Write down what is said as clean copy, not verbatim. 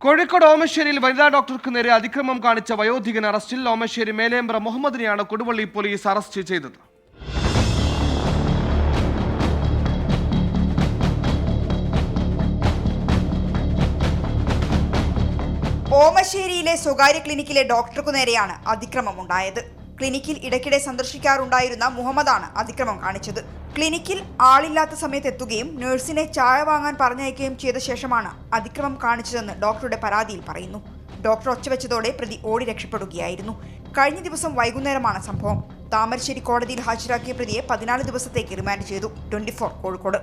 കോഴിക്കോട് ഓമശ്ശേരിയിൽ വനിതാ ഡോക്ടർക്ക് നേരെ അതിക്രമം കാണിച്ച വയോധികൻ അറസ്റ്റിൽ. ഓമശ്ശേരി മേലേമ്പ്ര മുഹമ്മദിനെയാണ് കൊടുവള്ളി പോലീസ് അറസ്റ്റ് ചെയ്തത്. ഓമശ്ശേരിയിലെ സ്വകാര്യ ക്ലിനിക്കിലെ ഡോക്ടർക്കു നേരെയാണ് അതിക്രമമുണ്ടായത്. ക്ലിനിക്കിൽ ഇടയ്ക്കിടെ സന്ദർശിക്കാറുണ്ടായിരുന്ന മുഹമ്മദാണ് അതിക്രമം കാണിച്ചത്. ക്ലിനിക്കിൽ ആളില്ലാത്ത സമയത്ത് എത്തുകയും നഴ്സിനെ ചായ വാങ്ങാൻ പറഞ്ഞയക്കുകയും ചെയ്ത ശേഷമാണ് അതിക്രമം കാണിച്ചതെന്ന് ഡോക്ടറുടെ പരാതിയിൽ പറയുന്നു. ഡോക്ടർ ഒച്ചവെച്ചതോടെ പ്രതി ഓടി രക്ഷപ്പെടുകയായിരുന്നു. കഴിഞ്ഞ ദിവസം വൈകുന്നേരമാണ് സംഭവം. താമരശ്ശേരി കോടതിയിൽ ഹാജരാക്കിയ പ്രതിയെ 14 ദിവസത്തേക്ക് റിമാൻഡ് ചെയ്തു. 24 കോഴിക്കോട്.